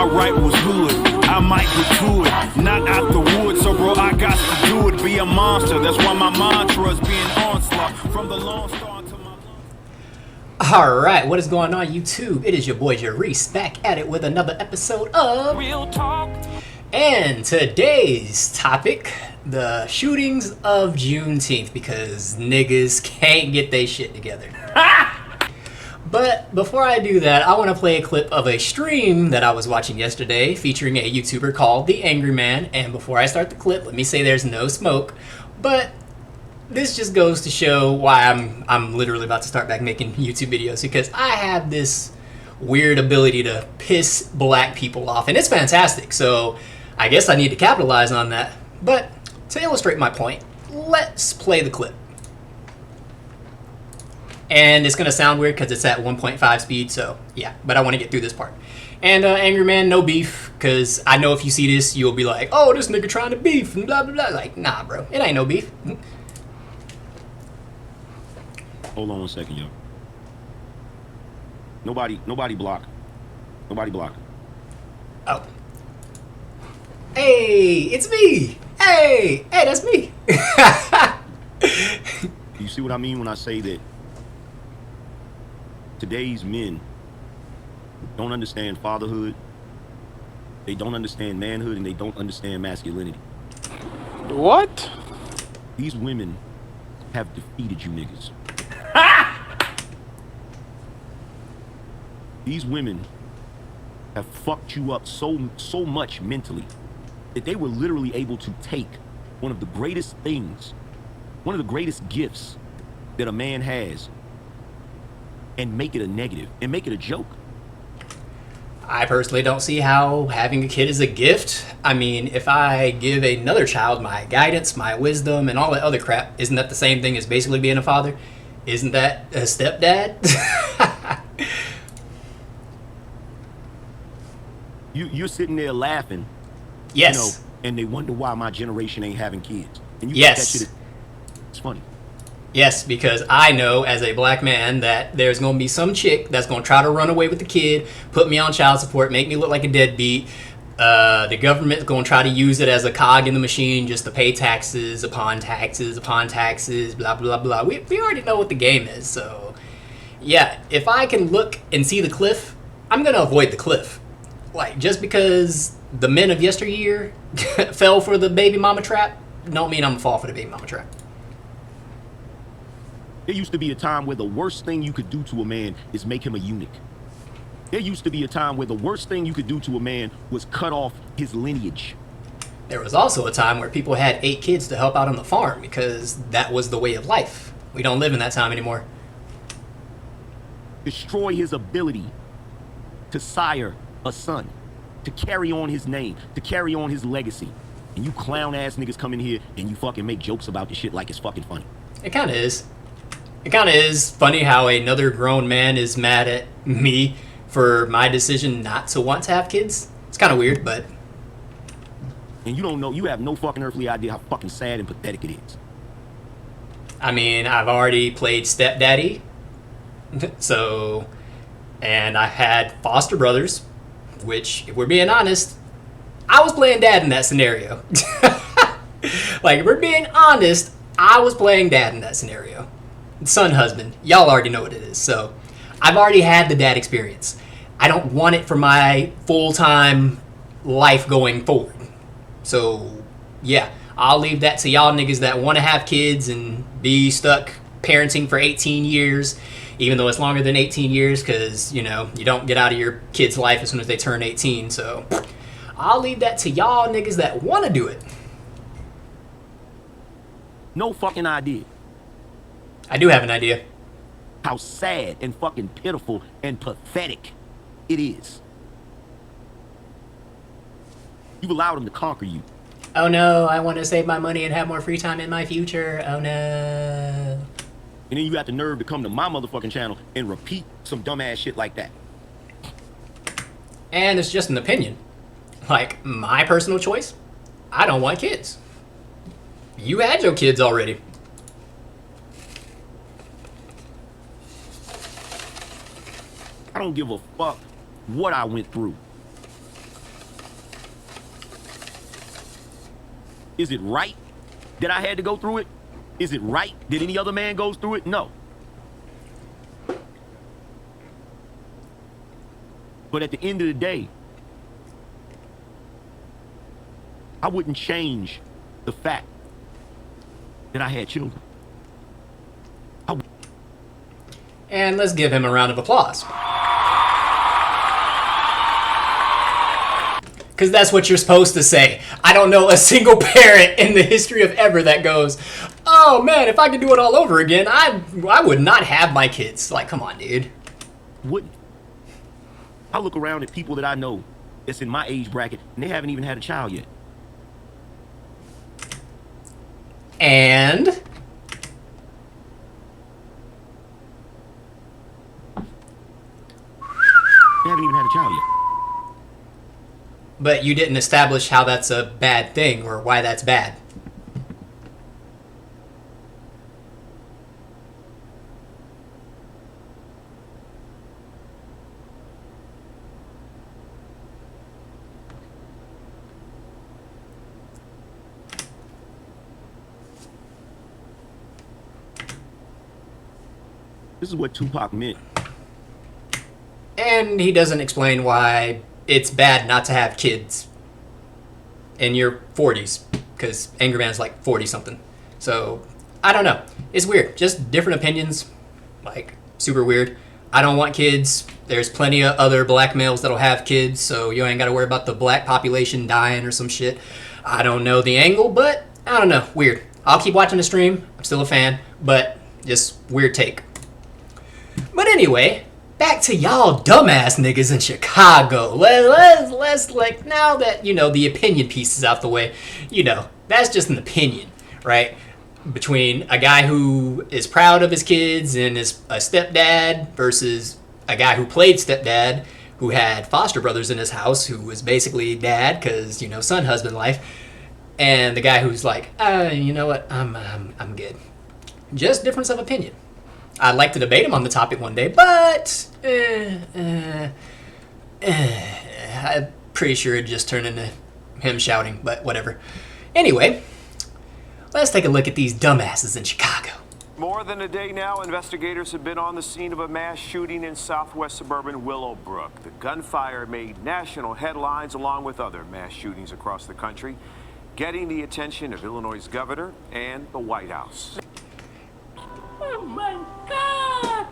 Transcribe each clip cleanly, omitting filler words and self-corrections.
I write was hood. I might do it, not out the woods. So bro, I got to do it, be a monster. That's why my mantra's being onslaught from the Lone Star to my... Alright, what is going on YouTube? It is your boy Jarice back at it with another episode of Real Talk. And today's topic, the shootings of Juneteenth, because niggas can't get they shit together. But before I do that, I want to play a clip of a stream that I was watching yesterday featuring a YouTuber called The Angry Man. And before I start the clip, let me say there's no smoke. But this just goes to show why I'm literally about to start back making YouTube videos, because I have this weird ability to piss black people off, and it's fantastic. So I guess I need to capitalize on that. But to illustrate my point, let's play the clip. And it's going to sound weird because it's at 1.5 speed, so yeah. But I want to get through this part. And Angry Man, no beef, because I know if you see this, you'll be like, oh, this nigga trying to beef, and blah, blah, blah. Like, nah, bro, it ain't no beef. Hold on one second, yo. Nobody block. Nobody block. Oh. Hey, it's me. Hey, that's me. You see what I mean when I say that today's men don't understand fatherhood, they don't understand manhood, and they don't understand masculinity. What? These women have defeated you niggas. These women have fucked you up so much mentally that they were literally able to take one of the greatest things, one of the greatest gifts that a man has, and make it a negative and make it a joke. I personally don't see how having a kid is a gift. I mean, if I give another child my guidance, my wisdom, and all that other crap, isn't that the same thing as basically being a father? Isn't that a stepdad? You're sitting there laughing. Yes. You know, and they wonder why my generation ain't having kids. And you yes. think that shit it's funny. Yes, because I know as a black man that there's going to be some chick that's going to try to run away with the kid, put me on child support, make me look like a deadbeat. The government's going to try to use it as a cog in the machine just to pay taxes upon taxes upon taxes, blah, blah, blah. We already know what the game is. So, yeah, if I can look and see the cliff, I'm going to avoid the cliff. Like, just because the men of yesteryear fell for the baby mama trap, don't mean I'm going to fall for the baby mama trap. There used to be a time where the worst thing you could do to a man is make him a eunuch. There used to be a time where the worst thing you could do to a man was cut off his lineage. There was also a time where people had 8 kids to help out on the farm because that was the way of life. We don't live in that time anymore. Destroy his ability to sire a son, to carry on his name, to carry on his legacy. And you clown ass niggas come in here and you fucking make jokes about this shit like it's fucking funny. It kind of is. It kind of is funny how another grown man is mad at me for my decision not to want to have kids. It's kind of weird, but... And you don't know, you have no fucking earthly idea how fucking sad and pathetic it is. I mean, I've already played stepdaddy, so... And I had foster brothers, which, if we're being honest, I was playing dad in that scenario. Like, if we're being honest, I was playing dad in that scenario. Son, husband, y'all already know what it is. So I've already had the dad experience. I don't want it for my full-time life going forward. So yeah, I'll leave that to y'all niggas that want to have kids and be stuck parenting for 18 years, even though it's longer than 18 years because, you know, you don't get out of your kid's life as soon as they turn 18. So I'll leave that to y'all niggas that want to do it. No fucking idea. I do have an idea. How sad and fucking pitiful and pathetic it is. You've allowed them to conquer you. Oh no, I want to save my money and have more free time in my future. Oh no. And then you got the nerve to come to my motherfucking channel and repeat some dumbass shit like that. And it's just an opinion. Like, my personal choice, I don't want kids. You had your kids already. I don't give a fuck what I went through. Is it right that I had to go through it? Is it right that any other man goes through it? No. But at the end of the day, I wouldn't change the fact that I had children. And let's give him a round of applause. Because that's what you're supposed to say. I don't know a single parent in the history of ever that goes, oh man, if I could do it all over again, I would not have my kids. Like, come on, dude. Wouldn't. I look around at people that I know that's in my age bracket, and they haven't even had a child yet. And They haven't even had a child yet. but you didn't establish how that's a bad thing or why that's bad. This is what Tupac meant. And he doesn't explain why it's bad not to have kids in your 40s, because Angry Man's like 40 something. So I don't know. It's weird. Just different opinions. Like, super weird. I don't want kids. There's plenty of other black males that'll have kids, so you ain't got to worry about the black population dying or some shit. I don't know the angle, but I don't know. Weird. I'll keep watching the stream. I'm still a fan, but just weird take. But anyway, back to y'all dumbass niggas in Chicago. Let's like, now that, you know, the opinion piece is out the way, you know, that's just an opinion, right? Between a guy who is proud of his kids and is a stepdad versus a guy who played stepdad, who had foster brothers in his house, who was basically dad because, you know, son husband life, and the guy who's like, you know what, I'm good. Just difference of opinion. I'd like to debate him on the topic one day, but I'm pretty sure it'd just turn into him shouting, but whatever. Anyway, let's take a look at these dumbasses in Chicago. More than a day now, investigators have been on the scene of a mass shooting in southwest suburban Willowbrook. The gunfire made national headlines along with other mass shootings across the country, getting the attention of Illinois' governor and the White House. Oh my God!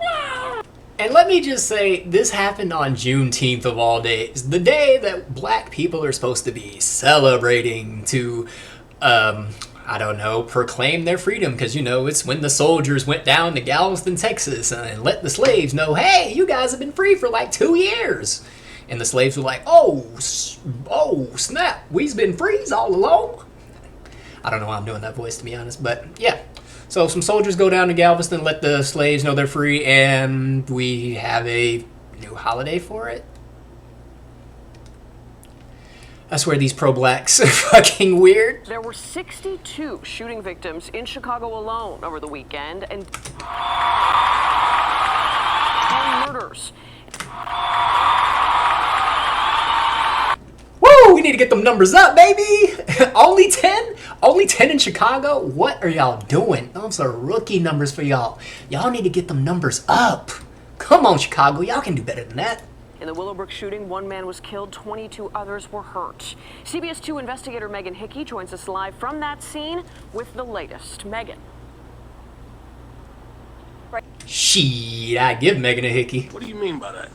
No! And let me just say, this happened on Juneteenth of all days, the day that black people are supposed to be celebrating to, I don't know, proclaim their freedom, because, you know, it's when the soldiers went down to Galveston, Texas, and let the slaves know, hey, you guys have been free for like 2 years. And the slaves were like, oh snap, we've been free all along. I don't know why I'm doing that voice, to be honest, but yeah. So some soldiers go down to Galveston, let the slaves know they're free, and we have a new holiday for it. I swear these pro-blacks are fucking weird. There were 62 shooting victims in Chicago alone over the weekend, and 10 murders. Woo! We need to get them numbers up, baby! Only 10? Only 10 in Chicago? What are y'all doing? Those are rookie numbers for y'all. Y'all need to get them numbers up. Come on, Chicago. Y'all can do better than that. In the Willowbrook shooting, 1 man was killed, 22 others were hurt. CBS 2 investigator Megan Hickey joins us live from that scene with the latest. Megan. Shit, I give Megan a hickey. What do you mean by that?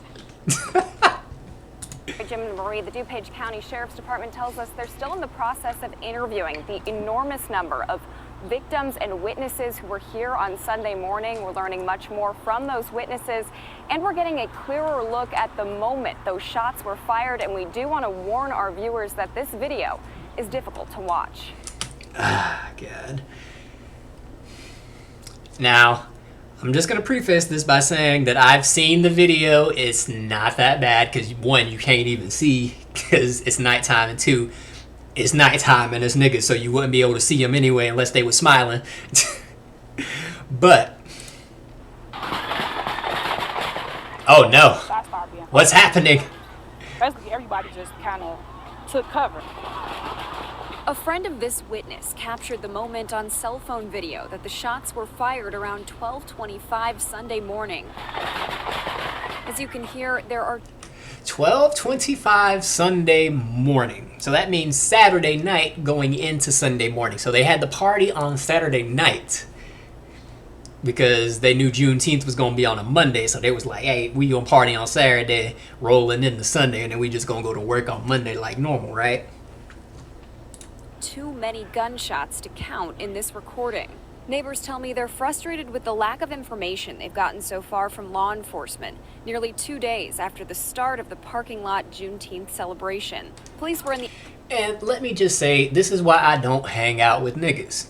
Jim and Marie, the DuPage County Sheriff's Department tells us they're still in the process of interviewing the enormous number of victims and witnesses who were here on Sunday morning. We're learning much more from those witnesses, and we're getting a clearer look at the moment those shots were fired, and we do want to warn our viewers that this video is difficult to watch. Ah, God. Now, I'm just going to preface this by saying that I've seen the video. It's not that bad because, one, you can't even see because it's nighttime, and two, it's nighttime and it's niggas, so you wouldn't be able to see them anyway unless they were smiling. But, oh no, what's happening? Basically, everybody just kind of took cover. A friend of this witness captured the moment on cell phone video that the shots were fired around 12:25 Sunday morning. As you can hear, there are 12:25 Sunday morning. So that means Saturday night going into Sunday morning. So they had the party on Saturday night because they knew Juneteenth was going to be on a Monday. So they was like, hey, we going to party on Saturday, rolling into Sunday, and then we just going to go to work on Monday like normal, right? too many gunshots to count in this recording. Neighbors tell me they're frustrated with the lack of information they've gotten so far from law enforcement, nearly 2 days after the start of the parking lot Juneteenth celebration. Police were in the... And let me just say, this is why I don't hang out with niggas.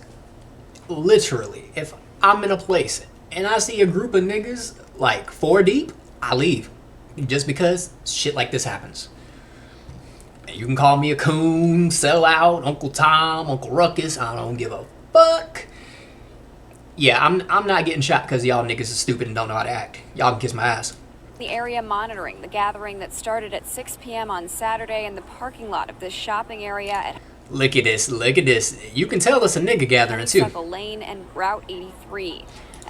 Literally, if I'm in a place and I see a group of niggas, like 4 deep, I leave. Just because shit like this happens. And you can call me a coon, sellout, Uncle Tom, Uncle Ruckus, I don't give a fuck. Yeah, I'm not getting shot because y'all niggas are stupid and don't know how to act. Y'all can kiss my ass. The area monitoring the gathering that started at 6 p.m. on Saturday in the parking lot of this shopping area at... Look at this, look at this. You can tell it's a nigga gathering too. Lane and Route 83.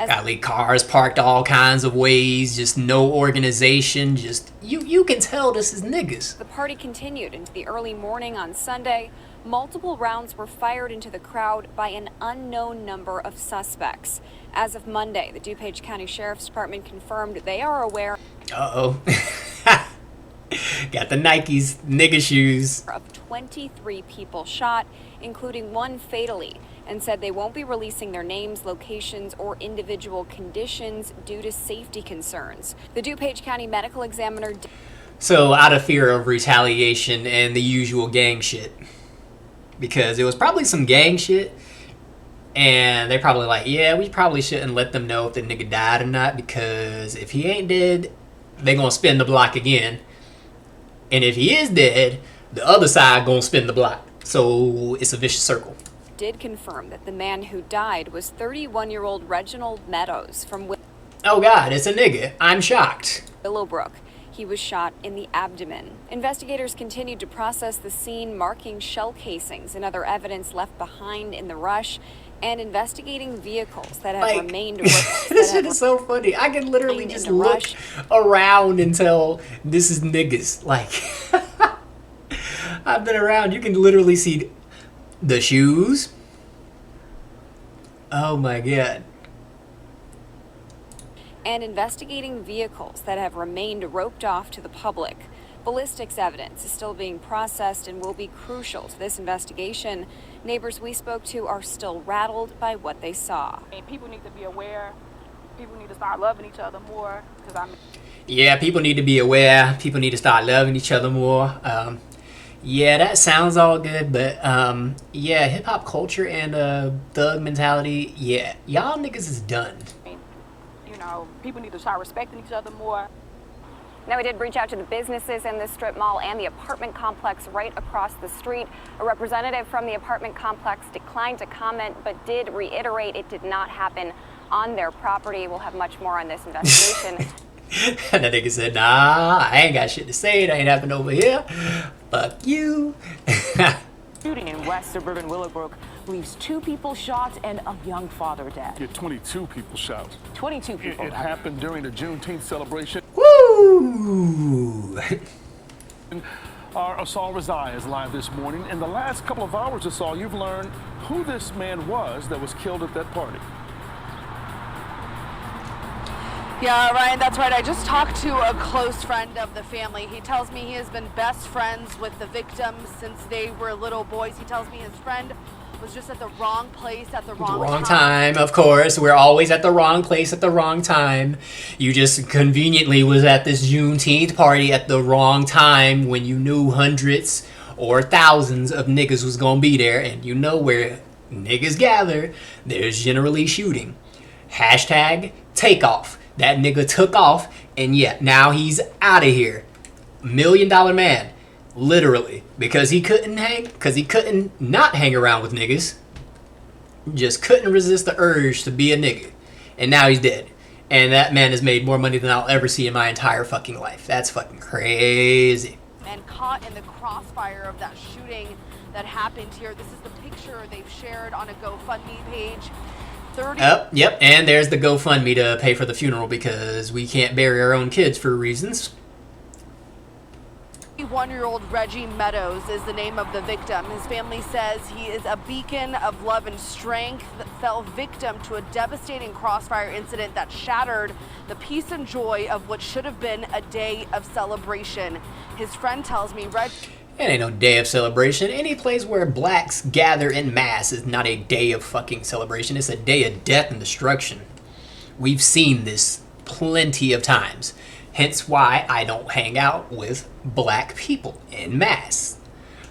Got like cars parked all kinds of ways, just no organization, just you can tell this is niggas. The party continued into the early morning on Sunday. Multiple rounds were fired into the crowd by an unknown number of suspects. As of Monday, the DuPage County Sheriff's Department confirmed they are aware got the Nikes, nigga shoes. Of 23 people shot, including one fatally, and said they won't be releasing their names, locations, or individual conditions due to safety concerns. The DuPage County Medical Examiner... So, out of fear of retaliation and the usual gang shit. Because it was probably some gang shit, and they probably like, yeah, we probably shouldn't let them know if the nigga died or not, because if he ain't dead, they gonna spin the block again. And if he is dead, the other side gonna spin the block. So it's a vicious circle. Did confirm that the man who died was 31-year-old Reginald Meadows from Oh God, it's a nigga. I'm shocked. Willowbrook. He was shot in the abdomen. Investigators continued to process the scene, marking shell casings and other evidence left behind in the rush, and investigating vehicles that have remained. This shit is so funny. I can literally just look around and tell this is niggas. Like, I've been around. You can literally see the shoes. Oh my God. And investigating vehicles that have remained roped off to the public. Ballistics evidence is still being processed and will be crucial to this investigation. Neighbors we spoke to are still rattled by what they saw. And people need to be aware. People need to start loving each other more. Yeah, people need to be aware. People need to start loving each other more. Yeah, that sounds all good, but yeah, hip hop culture and thug mentality. Yeah, y'all niggas is done. You know, people need to start respecting each other more. Now, we did reach out to the businesses in the strip mall and the apartment complex right across the street. A representative from the apartment complex declined to comment, but did reiterate it did not happen on their property. We'll have much more on this investigation. And the nigga said, nah, I ain't got shit to say. It ain't happened over here. Fuck you. Shooting in West Suburban Willowbrook leaves 2 people shot and a young father dead. Yeah, 22 people shot. 22 people. It happened during the Juneteenth celebration. Woo! Our Assault Razai is live this morning. In the last couple of hours or so, you've learned who this man was that was killed at that party. Yeah, Ryan, that's right. I just talked to a close friend of the family. He tells me he has been best friends with the victims since they were little boys. He tells me his friend was just at the wrong place at the wrong time. Of course. We're always at the wrong place at the wrong time. You just conveniently was at this Juneteenth party at the wrong time when you knew hundreds or thousands of niggas was gonna be there, and you know where niggas gather, there's generally shooting. Hashtag takeoff. That nigga took off, and yeah, now he's out of here. $1 million man. Literally. Because he couldn't not hang around with niggas. Just couldn't resist the urge to be a nigga. And now he's dead. And that man has made more money than I'll ever see in my entire fucking life. That's fucking crazy. And caught in the crossfire of that shooting that happened here. This is the picture they've shared on a GoFundMe page. Yep, and there's the GoFundMe to pay for the funeral because we can't bury our own kids for reasons. 31-year-old Reggie Meadows is the name of the victim. His family says he is a beacon of love and strength that fell victim to a devastating crossfire incident that shattered the peace and joy of what should have been a day of celebration. His friend tells me It ain't no day of celebration. Any place where blacks gather in mass is not a day of fucking celebration. It's a day of death and destruction. We've seen this plenty of times. Hence why I don't hang out with black people in mass.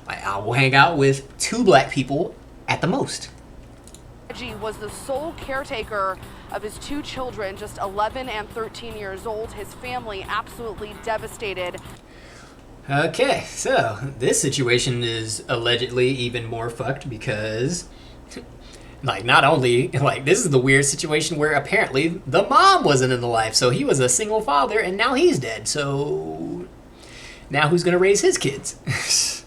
I will hang out with 2 black people at the most. Reggie was the sole caretaker of his 2 children, just 11 and 13 years old. His family absolutely devastated. Okay, so this situation is allegedly even more fucked because, like, not only, like, this is the weird situation where apparently the mom wasn't in the life, so he was a single father and now he's dead, so now who's gonna raise his kids?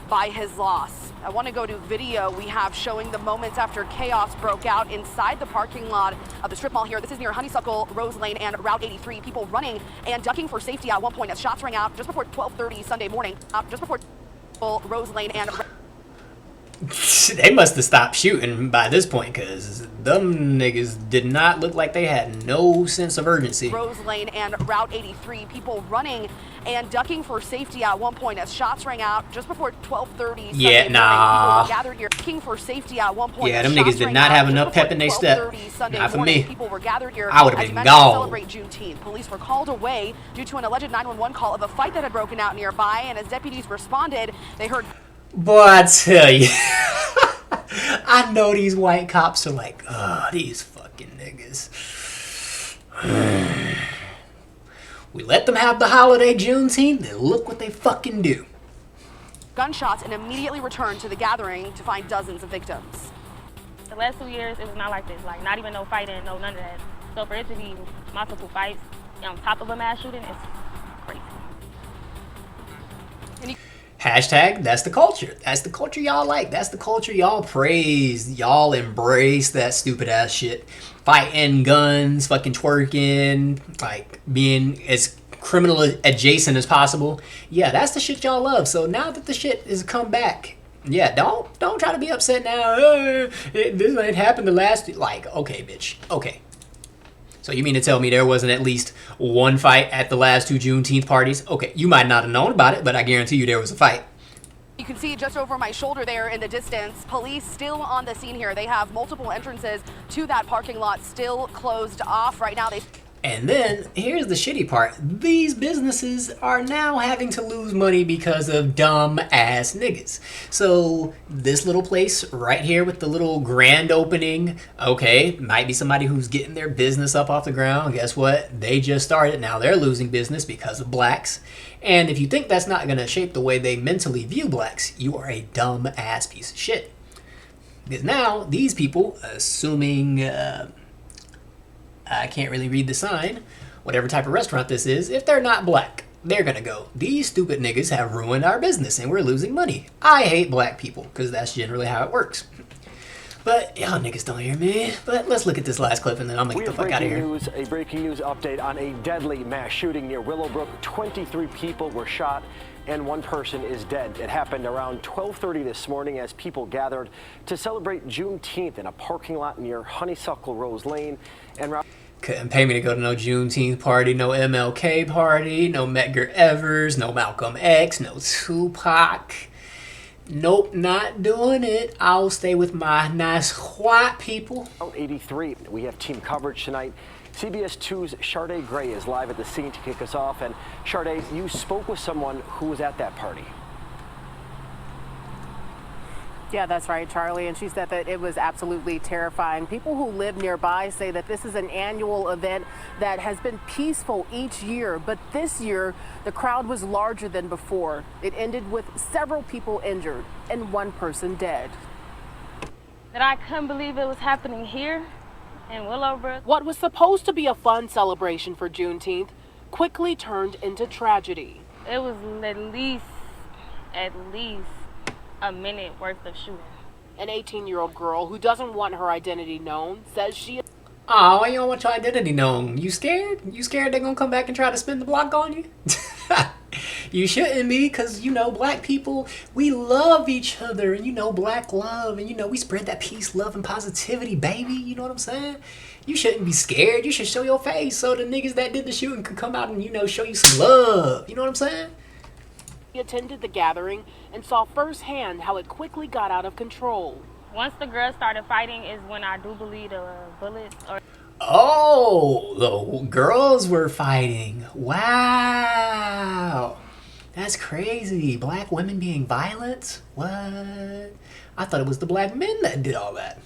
By his loss. I want to go to video we have showing the moments after chaos broke out inside the parking lot of the strip mall here. This is near Honeysuckle, Rose Lane, and Route 83. People running and ducking for safety at one point as shots rang out just before 12:30 Sunday morning. Just before Rose Lane and... They must have stopped shooting by this point because them niggas did not look like they had no sense of urgency. Rose Lane and Route 83, people running and ducking for safety at one point as shots rang out just before 12:30. Yeah, nah. People were gathered here ducking for safety at one point. Yeah, them niggas did not have enough pep in their step. Not for me. People were gathered here I would have been to gone. celebrate Juneteenth. Police were called away due to an alleged 911 call of a fight that had broken out nearby, and as deputies responded, they heard... Boy, I tell you, I know these white cops are like, oh, these fucking niggas. We let them have the holiday Juneteenth, and look what they fucking do. Gunshots and immediately returned to the gathering to find dozens of victims. The last 2 years, it was not like this. Like, not even no fighting, no none of that. So for it to be multiple fights on top of a mass shooting, it's crazy. Hashtag, that's the culture. That's the culture y'all like. That's the culture y'all praise. Y'all embrace that stupid ass shit. Fighting, guns, fucking twerking, like being as criminal adjacent as possible. Yeah, that's the shit y'all love. So now that the shit has come back, yeah, don't try to be upset now. This ain't happened the last... Like, okay, bitch. Okay. So you mean to tell me there wasn't at least one fight at the last 2 Juneteenth parties? Okay, you might not have known about it, but I guarantee you there was a fight. You can see just over my shoulder there in the distance, police still on the scene here. They have multiple entrances to that parking lot still closed off right now. And then, here's the shitty part. These businesses are now having to lose money because of dumb ass niggas. So, this little place right here with the little grand opening, okay, might be somebody who's getting their business up off the ground. Guess what? They just started. Now they're losing business because of blacks. And if you think that's not going to shape the way they mentally view blacks, you are a dumb ass piece of shit. Because now, these people, assuming... I can't really read the sign. Whatever type of restaurant this is, if they're not black, they're gonna go, these stupid niggas have ruined our business and we're losing money. I hate black people, because that's generally how it works. But y'all niggas don't hear me. But let's look at this last clip and then I'm gonna get the fuck out of here. A breaking news update on a deadly mass shooting near Willowbrook. 23 people were shot and 1 person is dead. It happened around 12:30 this morning as people gathered to celebrate Juneteenth in a parking lot near Honeysuckle Rose Lane and couldn't pay me to go to no Juneteenth party, no MLK party, no Medgar Evers, no Malcolm X, no Tupac. Nope, not doing it. I'll stay with my nice white people. 83. We have team coverage tonight. CBS 2's Sharday Gray is live at the scene to kick us off. And Sharday, you spoke with someone who was at that party. Yeah, that's right, Charlie. And she said that it was absolutely terrifying. People who live nearby say that this is an annual event that has been peaceful each year. But this year, the crowd was larger than before. It ended with several people injured and 1 person dead. That I couldn't believe it was happening here in Willowbrook. What was supposed to be a fun celebration for Juneteenth quickly turned into tragedy. It was at least a minute worth of shooting. An 18-year-old girl who doesn't want her identity known says she is... Oh, why you don't want your identity known? You scared? You scared they're gonna come back and try to spin the block on you? You shouldn't be, because, you know, black people, we love each other, and, you know, black love, and, you know, we spread that peace, love, and positivity, baby. You know what I'm saying? You shouldn't be scared. You should show your face so the niggas that did the shooting can come out and, you know, show you some love. You know what I'm saying? He attended the gathering and saw firsthand how it quickly got out of control. Once the girls started fighting is when I do believe the bullets or... Oh, the girls were fighting. Wow. That's crazy. Black women being violent? What? I thought it was the black men that did all that.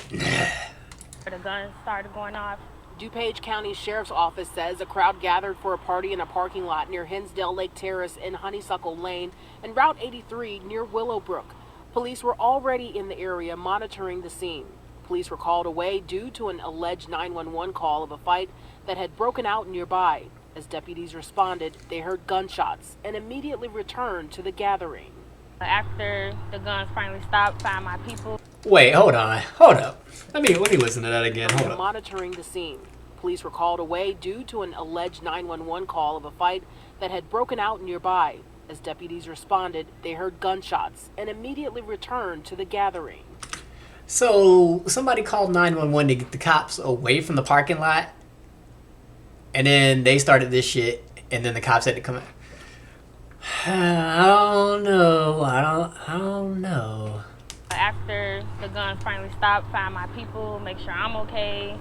The guns started going off. DuPage County Sheriff's Office says a crowd gathered for a party in a parking lot near Hinsdale Lake Terrace in Honeysuckle Lane and Route 83 near Willowbrook. Police were already in the area monitoring the scene. Police were called away due to an alleged 911 call of a fight that had broken out nearby. As deputies responded, they heard gunshots and immediately returned to the gathering. After the guns finally stopped, found my people. Wait, hold on. Hold up. Let me listen to that again. Hold up. Monitoring the scene. Police were called away due to an alleged 911 call of a fight that had broken out nearby. As deputies responded, they heard gunshots and immediately returned to the gathering. So somebody called 911 to get the cops away from the parking lot, and then they started this shit, and then the cops had to come out. I don't know. I don't know. After the guns finally stopped, find my people, make sure I'm okay.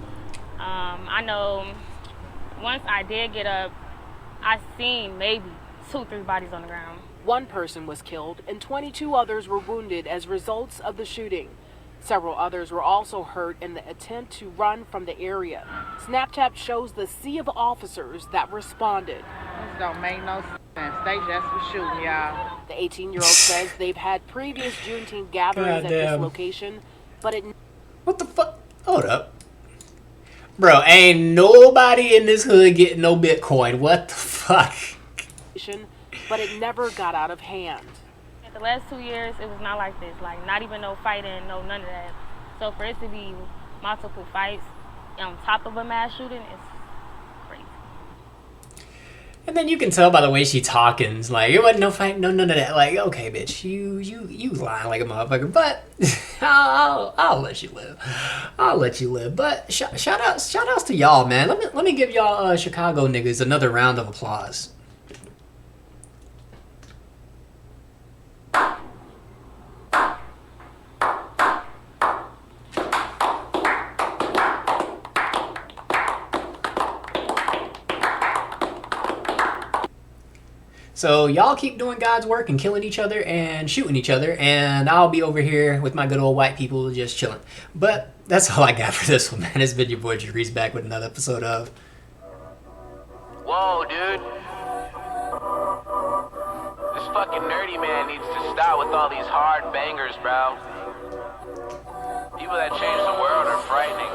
I know once I did get up, I seen maybe 2-3 bodies on the ground. One person was killed and 22 others were wounded as results of the shooting. Several others were also hurt in the attempt to run from the area. Snapchat shows the sea of officers that responded. This don't make no sense. They just was shooting, y'all. The 18-year-old says they've had previous Juneteenth gatherings at this location, but it... What the fuck? Hold up. Bro, ain't nobody in this hood getting no Bitcoin. What the fuck? But it never got out of hand. The last 2 years, it was not like this. Like, not even no fighting, no none of that. So for it to be multiple fights on top of a mass shooting is crazy. And then you can tell by the way she talking, it's like, it wasn't no fight, no none of that. Like, okay, bitch, you lying like a motherfucker, but I'll let you live. I'll let you live. But shout outs to y'all, man. Let me give y'all Chicago niggas another round of applause. So y'all keep doing God's work and killing each other and shooting each other, and I'll be over here with my good old white people just chilling. But that's all I got for this one, man. It's been your boy Jarice back with another episode of... Whoa, dude. This fucking nerdy man needs to stop with all these hard bangers, bro. People that change the world are frightening.